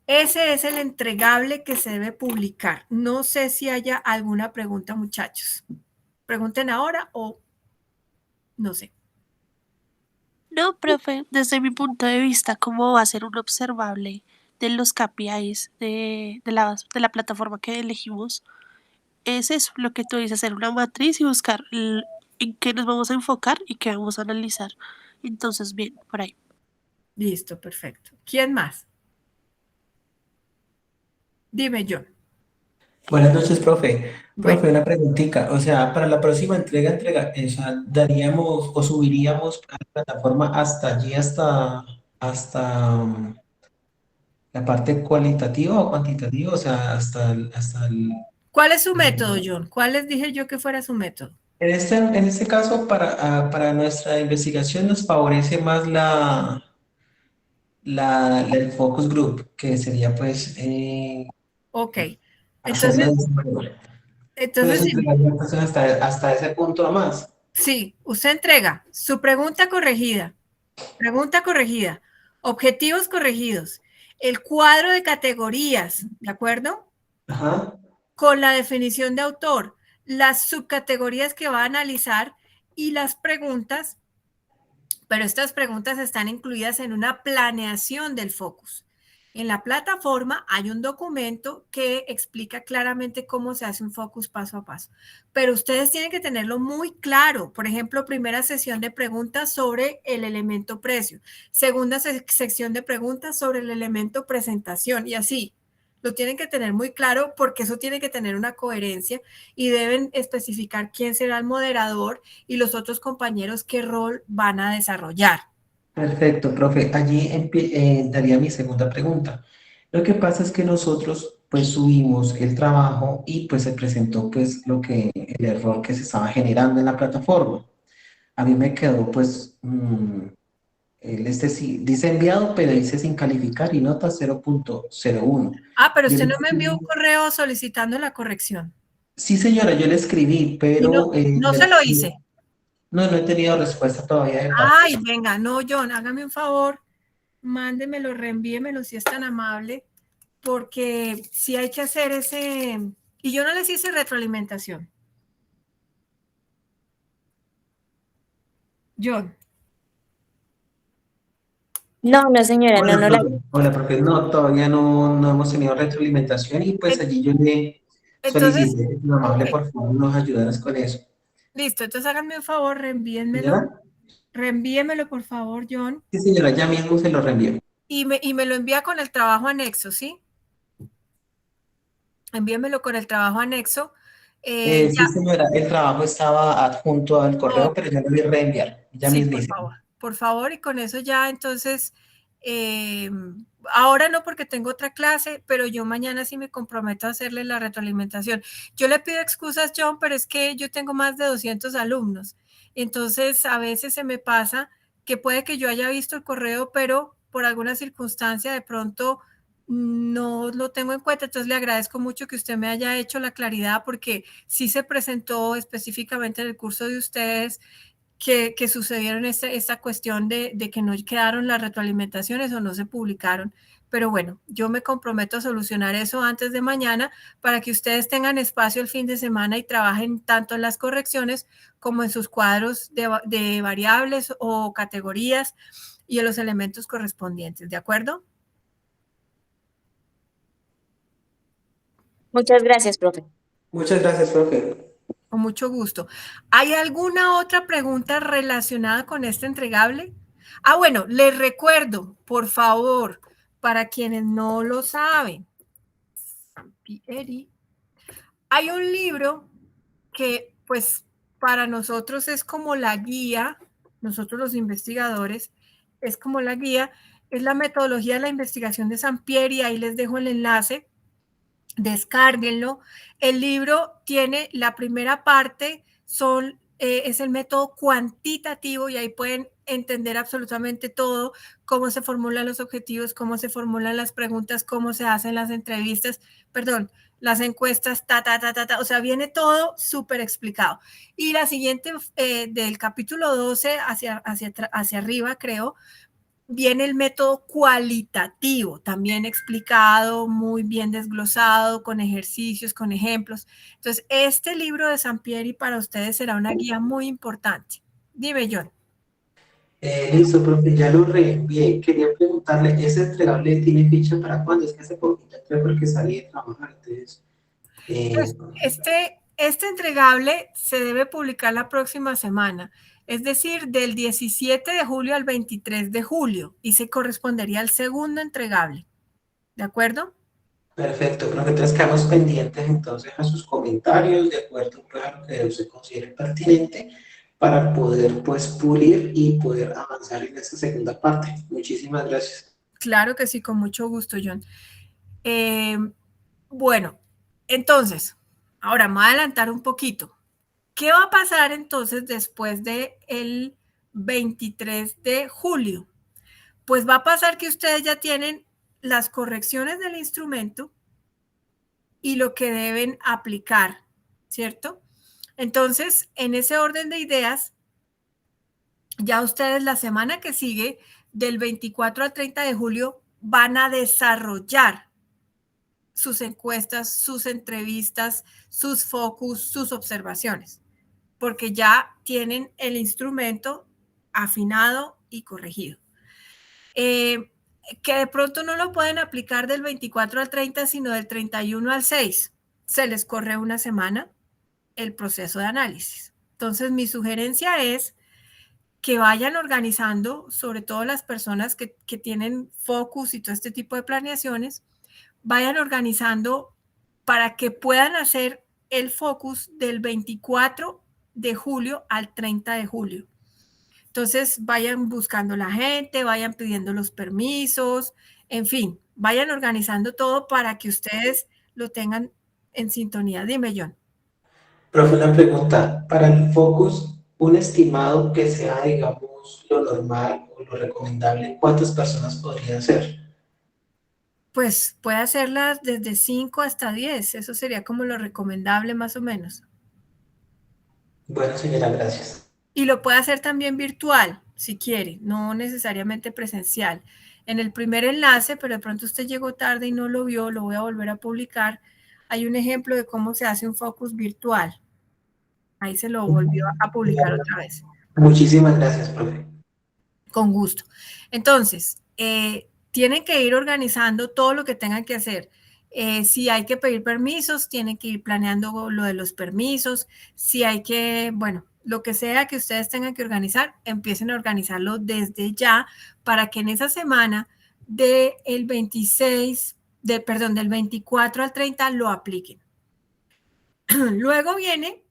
Ese es el entregable que se debe publicar. No sé si haya alguna pregunta, muchachos. Pregunten ahora o no sé. No, profe, desde mi punto de vista, ¿cómo va a ser un observable de los KPIs de la plataforma que elegimos? Es eso, lo que tú dices, hacer una matriz y buscar en qué nos vamos a enfocar y qué vamos a analizar. Entonces, bien, por ahí. Listo, perfecto. ¿Quién más? Dime, John. Buenas noches, profe. Bueno, Profe, una preguntita. O sea, para la próxima entrega, o sea, daríamos o subiríamos a la plataforma hasta allí, hasta la parte cualitativa o cuantitativa, o sea, ¿cuál es su método, John? ¿Cuál les dije yo que fuera su método? en este caso, para nuestra investigación nos favorece más el focus group, que sería pues Ok. hacerla Entonces, de esa manera. entonces, Entonces, entregaría pues, hasta ese punto a más. sí, usted entrega su pregunta corregida, objetivos corregidos, el cuadro de categorías, ¿de acuerdo? Ajá. Con la definición de autor, las subcategorías que va a analizar y las preguntas, pero estas preguntas están incluidas en una planeación del focus. En la plataforma hay un documento que explica claramente cómo se hace un focus paso a paso, pero ustedes tienen que tenerlo muy claro. Por ejemplo, primera sesión de preguntas sobre el elemento precio, segunda sección de preguntas sobre el elemento presentación y así. Lo tienen que tener muy claro porque eso tiene que tener una coherencia y deben especificar quién será el moderador y los otros compañeros qué rol van a desarrollar. Perfecto, profe. Allí daría mi segunda pregunta. Lo que pasa es que nosotros pues subimos el trabajo y pues se presentó pues el error que se estaba generando en la plataforma. A mí me quedó pues, sí, dice enviado, pero dice sin calificar y nota 0.01. Ah, pero Yo le usted no me envió un escribí, correo solicitando la corrección. sí señora, yo le escribí, Y no, pero no se lo hice. no he tenido respuesta todavía de parte Ay, de ella. venga, no, John, hágame un favor, mándemelo, reenvíemelo si es tan amable, porque si hay que hacer ese, y yo no les hice retroalimentación. John, No, no, señora, no, Hola, no la. profe. Hola, profe. No, todavía no hemos tenido retroalimentación y pues allí yo le entonces, solicité que lo amable ok, por favor nos ayudaras con eso. listo, entonces háganme un favor, Señora, reenvíemelo por favor, John, sí señora, ya mismo se lo reenvío. y me lo envía con el trabajo anexo, ¿sí? Envíemelo con el trabajo anexo. Ya, Sí señora, el trabajo estaba adjunto al correo, ok. pero ya lo voy a reenviar, ya Sí, mismo. por favor, y con eso ya entonces, eh, ahora no porque tengo otra clase, pero yo mañana sí me comprometo a hacerle la retroalimentación. Yo le pido excusas, John, pero es que yo tengo más de 200 alumnos, entonces a veces se me pasa que puede que yo haya visto el correo, pero por alguna circunstancia de pronto no lo tengo en cuenta, entonces le agradezco mucho que usted me haya hecho la claridad porque sí se presentó específicamente en el curso de ustedes que sucedieron esta cuestión de que no quedaron las retroalimentaciones o no se publicaron. Pero bueno, yo me comprometo a solucionar eso antes de mañana para que ustedes tengan espacio el fin de semana y trabajen tanto en las correcciones como en sus cuadros de variables o categorías y en los elementos correspondientes. ¿De acuerdo? Muchas gracias, profe. Muchas gracias, profe. Con mucho gusto. ¿Hay alguna otra pregunta relacionada con este entregable? Ah, bueno, les recuerdo, por favor, para quienes no lo saben, hay un libro que, pues, para nosotros es como la guía, nosotros los investigadores, es como la guía, es la metodología de la investigación de Sampieri, ahí les dejo el enlace, descárguenlo. El libro tiene la primera parte, es el método cuantitativo y ahí pueden entender absolutamente todo, cómo se formulan los objetivos, cómo se formulan las preguntas, cómo se hacen las entrevistas, perdón, las encuestas, o sea, viene todo súper explicado. Y la siguiente, del capítulo 12 hacia arriba, creo, viene el método cualitativo, también explicado, muy bien desglosado, con ejercicios, con ejemplos. Entonces, este libro de Sampieri para ustedes será una guía muy importante. Dime, John. Listo, profe, ya lo reenvié. Quería preguntarle, ¿ese entregable tiene fecha para cuándo? Es que hace poquito entré porque salí de trabajar, entonces... Pues este entregable se debe publicar la próxima semana, es decir, del 17 de julio al 23 de julio, y se correspondería al segundo entregable. ¿De acuerdo? Perfecto, profe, entonces quedamos pendientes entonces a sus comentarios, de acuerdo pues, a lo que usted considere pertinente, para poder pues pulir y poder avanzar en esta segunda parte. Muchísimas gracias. Claro que sí, con mucho gusto, John. Bueno, entonces, ahora me voy a adelantar un poquito. ¿Qué va a pasar entonces después del 23 de julio? Pues va a pasar que ustedes ya tienen las correcciones del instrumento y lo que deben aplicar, ¿cierto? Entonces, en ese orden de ideas, ya ustedes la semana que sigue, del 24 al 30 de julio, van a desarrollar sus encuestas, sus entrevistas, sus focus, sus observaciones, porque ya tienen el instrumento afinado y corregido. Que de pronto no lo pueden aplicar del 24 al 30, sino del 31 al 6. Se les corre una semana el proceso de análisis. Entonces, mi sugerencia es que vayan organizando, sobre todo las personas que tienen focus y todo este tipo de planeaciones, vayan organizando para que puedan hacer el focus del 24 de julio al 30 de julio. Entonces, vayan buscando la gente, vayan pidiendo los permisos, en fin, vayan organizando todo para que ustedes lo tengan en sintonía. Dime, John. Profe, una pregunta, para el focus, un estimado que sea, digamos, lo normal o lo recomendable, ¿cuántas personas podrían ser? Pues puede hacerlas desde 5 hasta 10, eso sería como lo recomendable más o menos. Bueno, señora, gracias. Y lo puede hacer también virtual, si quiere, no necesariamente presencial. En el primer enlace, pero de pronto usted llegó tarde y no lo vio, lo voy a volver a publicar. Hay un ejemplo de cómo se hace un focus virtual. Ahí se lo volvió a publicar otra vez. Muchísimas gracias, profe. Con gusto. Entonces, tienen que ir organizando todo lo que tengan que hacer. Si hay que pedir permisos, tienen que ir planeando lo de los permisos. Si hay que, bueno, lo que sea que ustedes tengan que organizar, empiecen a organizarlo desde ya para que en esa semana del 24 al 30 lo apliquen. Luego viene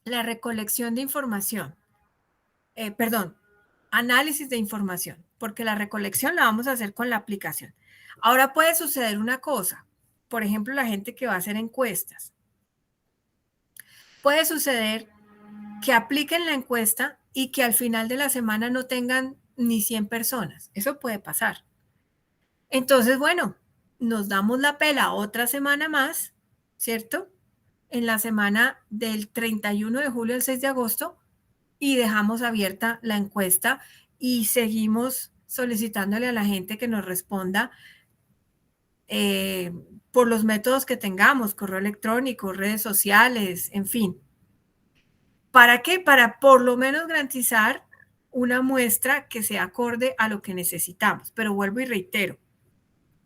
la recolección de información. Análisis de información, porque la recolección la vamos a hacer con la aplicación. Ahora puede suceder una cosa, por ejemplo, la gente que va a hacer encuestas. Puede suceder que apliquen la encuesta y que al final de la semana no tengan ni 100 personas. Eso puede pasar. Entonces, bueno, nos damos la pela otra semana más, ¿cierto? En la semana del 31 de julio al 6 de agosto y dejamos abierta la encuesta y seguimos solicitándole a la gente que nos responda por los métodos que tengamos, correo electrónico, redes sociales, en fin. ¿Para qué? Para por lo menos garantizar una muestra que sea acorde a lo que necesitamos. Pero vuelvo y reitero,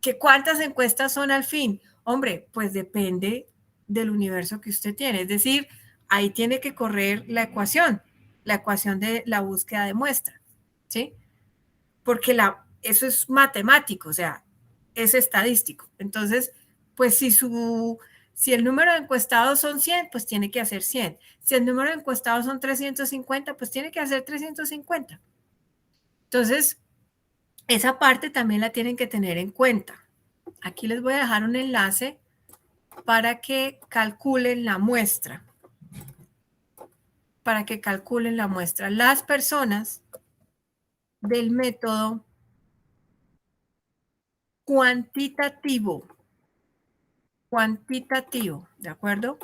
¿que cuántas encuestas son al fin? Hombre, pues depende del universo que usted tiene. Es decir, ahí tiene que correr la ecuación de la búsqueda de muestra, ¿sí? Porque eso es matemático, o sea, es estadístico. Entonces, pues si el número de encuestados son 100, pues tiene que hacer 100. Si el número de encuestados son 350, pues tiene que hacer 350. Entonces, esa parte también la tienen que tener en cuenta. Aquí les voy a dejar un enlace para que calculen la muestra. Para que calculen la muestra. Las personas del método cuantitativo, ¿de acuerdo?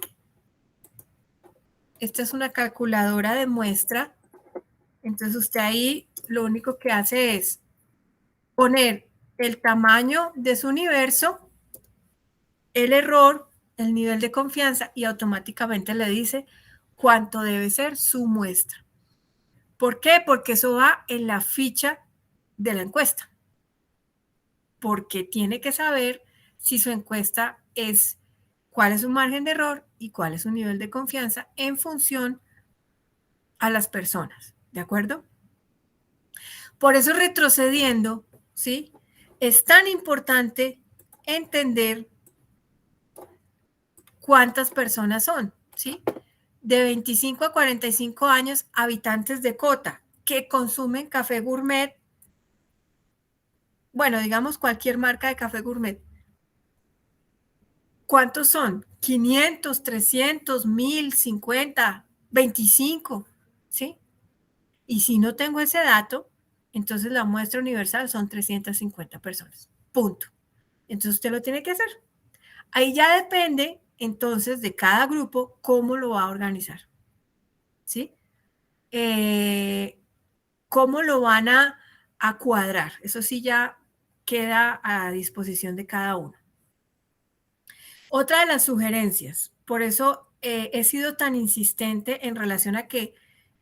Esta es una calculadora de muestra. Entonces usted ahí lo único que hace es poner el tamaño de su universo, el error, el nivel de confianza y automáticamente le dice cuánto debe ser su muestra. ¿Por qué? Porque eso va en la ficha de la encuesta. Porque tiene que saber si su encuesta es cuál es su margen de error y cuál es su nivel de confianza en función a las personas, ¿de acuerdo? Por eso retrocediendo, ¿sí? Es tan importante entender cuántas personas son, ¿sí? De 25 a 45 años, habitantes de Cota, que consumen café gourmet, bueno, digamos cualquier marca de café gourmet. ¿Cuántos son? 500, 300, 1000, 50, 25, ¿sí? Y si no tengo ese dato, entonces la muestra universal son 350 personas. Punto. Entonces usted lo tiene que hacer. Ahí ya depende, entonces, de cada grupo cómo lo va a organizar. ¿Sí? Cómo lo van a cuadrar. Eso sí ya queda a disposición de cada uno. Otra de las sugerencias, por eso he sido tan insistente en relación a que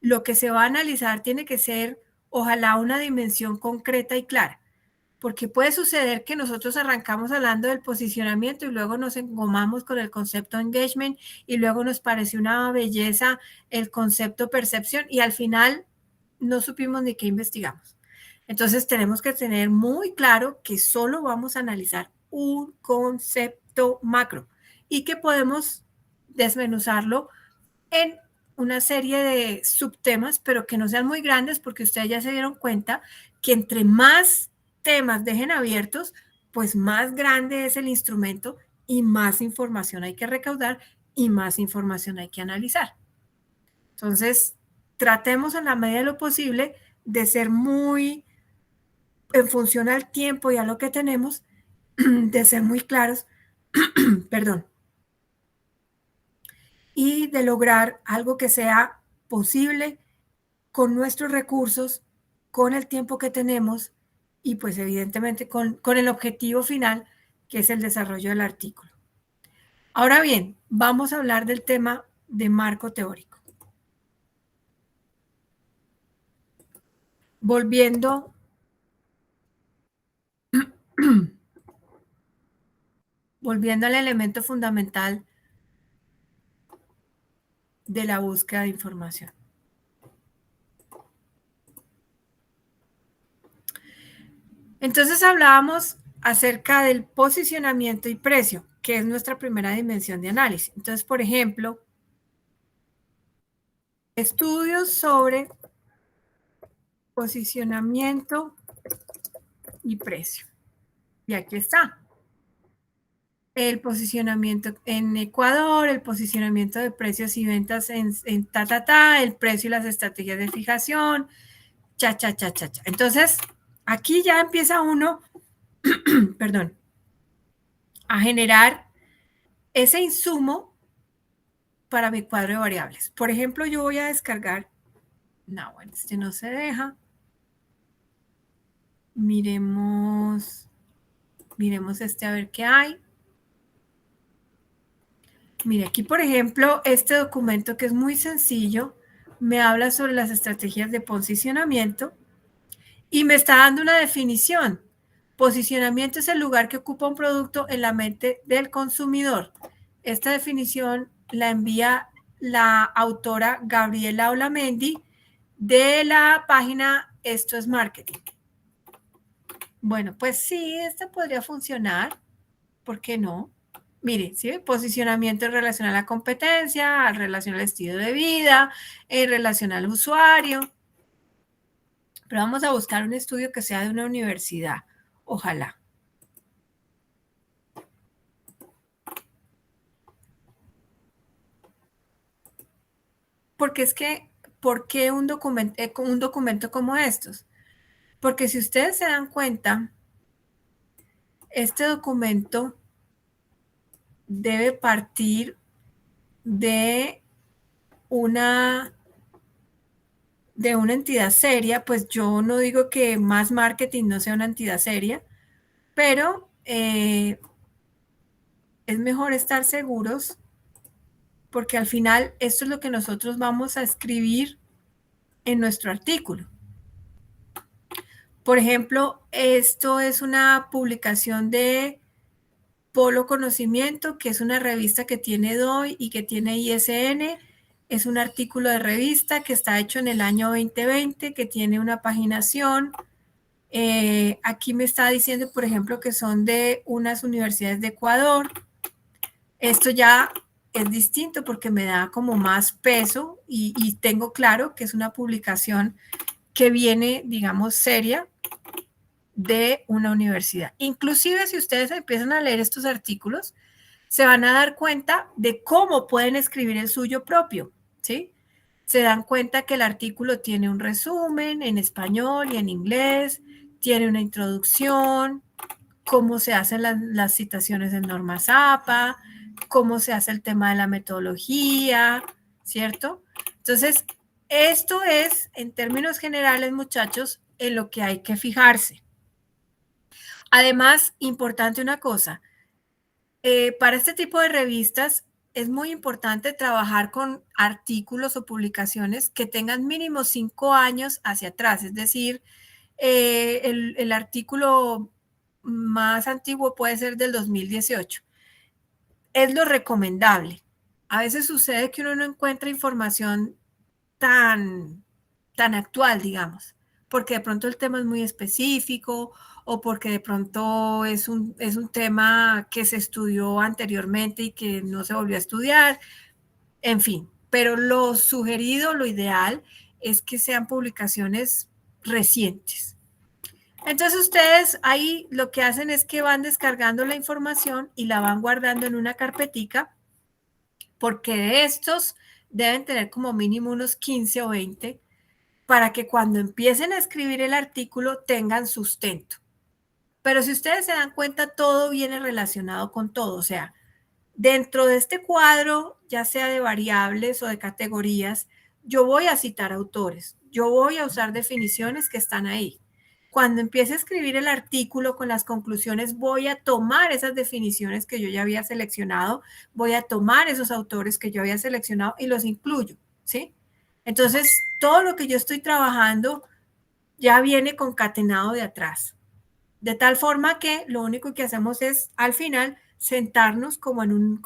lo que se va a analizar tiene que ser, ojalá, una dimensión concreta y clara, porque puede suceder que nosotros arrancamos hablando del posicionamiento y luego nos engomamos con el concepto engagement y luego nos pareció una belleza el concepto percepción y al final no supimos ni qué investigamos. Entonces tenemos que tener muy claro que solo vamos a analizar un concepto macro y que podemos desmenuzarlo en una serie de subtemas, pero que no sean muy grandes porque ustedes ya se dieron cuenta que entre más temas dejen abiertos, pues más grande es el instrumento y más información hay que recaudar y más información hay que analizar. Entonces, tratemos en la medida de lo posible de ser muy, en función al tiempo y a lo que tenemos, de ser muy claros, perdón, y de lograr algo que sea posible con nuestros recursos, con el tiempo que tenemos y pues evidentemente con el objetivo final, que es el desarrollo del artículo. Ahora bien, vamos a hablar del tema de marco teórico. Volviendo al elemento fundamental de la búsqueda de información. Entonces hablábamos acerca del posicionamiento y precio, que es nuestra primera dimensión de análisis. Entonces, por ejemplo, estudios sobre posicionamiento y precio. Y aquí está. El posicionamiento en Ecuador, el posicionamiento de precios y ventas en el precio y las estrategias de fijación, cha. Entonces, aquí ya empieza uno, perdón, a generar ese insumo para mi cuadro de variables. Por ejemplo, yo voy a descargar, no, bueno, este no se deja. Miremos este a ver qué hay. Mire, aquí, por ejemplo, este documento que es muy sencillo, me habla sobre las estrategias de posicionamiento y me está dando una definición. Posicionamiento es el lugar que ocupa un producto en la mente del consumidor. Esta definición la envía la autora Gabriela Olamendi de la página Esto es Marketing. Bueno, pues sí, esta podría funcionar. ¿Por qué no? Mire, ¿sí? Posicionamiento en relación a la competencia, en relación al estilo de vida, en relación al usuario. Pero vamos a buscar un estudio que sea de una universidad. Ojalá. Porque es que, ¿por qué un documento como estos? Porque si ustedes se dan cuenta, este documento debe partir de una entidad seria. Pues yo no digo que Más Marketing no sea una entidad seria, pero es mejor estar seguros porque al final esto es lo que nosotros vamos a escribir en nuestro artículo. Por ejemplo, esto es una publicación de Polo Conocimiento, que es una revista que tiene DOI y que tiene ISN. Es un artículo de revista que está hecho en el año 2020, que tiene una paginación. Aquí me está diciendo, por ejemplo, que son de unas universidades de Ecuador. Esto ya es distinto porque me da como más peso y tengo claro que es una publicación que viene, digamos, seria de una universidad. Inclusive si ustedes empiezan a leer estos artículos, se van a dar cuenta de cómo pueden escribir el suyo propio, ¿sí? Se dan cuenta que el artículo tiene un resumen en español y en inglés, tiene una introducción, cómo se hacen las citaciones en normas APA, cómo se hace el tema de la metodología, ¿cierto? Entonces, esto es, en términos generales, muchachos, en lo que hay que fijarse. Además, importante una cosa, para este tipo de revistas es muy importante trabajar con artículos o publicaciones que tengan mínimo 5 años hacia atrás, es decir, el artículo más antiguo puede ser del 2018. Es lo recomendable. A veces sucede que uno no encuentra información tan actual, digamos, porque de pronto el tema es muy específico o porque de pronto es un tema que se estudió anteriormente y que no se volvió a estudiar, en fin. Pero lo sugerido, lo ideal, es que sean publicaciones recientes. Entonces ustedes ahí lo que hacen es que van descargando la información y la van guardando en una carpetica, porque de estos deben tener como mínimo unos 15 o 20 para que cuando empiecen a escribir el artículo tengan sustento. Pero si ustedes se dan cuenta, todo viene relacionado con todo. O sea, dentro de este cuadro, ya sea de variables o de categorías, yo voy a citar autores, yo voy a usar definiciones que están ahí. Cuando empiece a escribir el artículo con las conclusiones, voy a tomar esas definiciones que yo ya había seleccionado, voy a tomar esos autores que yo había seleccionado y los incluyo, ¿sí? Entonces, todo lo que yo estoy trabajando ya viene concatenado de atrás. De tal forma que lo único que hacemos es, al final, sentarnos como en un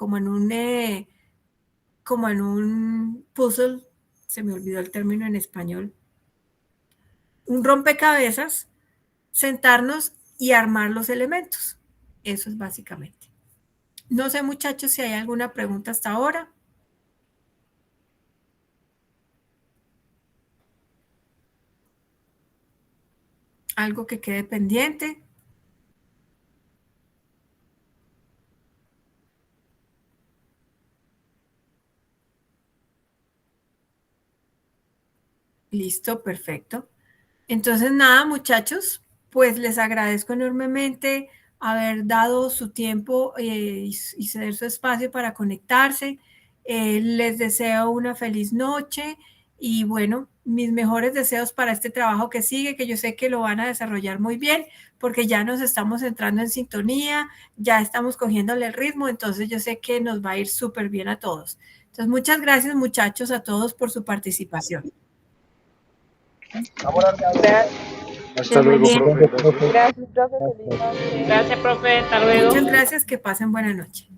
puzzle, se me olvidó el término en español, un rompecabezas, sentarnos y armar los elementos. Eso es básicamente. No sé, muchachos, si hay alguna pregunta hasta ahora. ¿Algo que quede pendiente? Listo, perfecto. Entonces, nada, muchachos, pues les agradezco enormemente haber dado su tiempo y ceder su espacio para conectarse. Les deseo una feliz noche y bueno, mis mejores deseos para este trabajo que sigue, que yo sé que lo van a desarrollar muy bien, porque ya nos estamos entrando en sintonía, ya estamos cogiéndole el ritmo, entonces yo sé que nos va a ir súper bien a todos. Entonces, muchas gracias, muchachos, a todos por su participación. Hasta luego, profe. Gracias, profe. Feliz noche. Gracias, profe. Hasta luego. Muchas gracias, que pasen buena noche.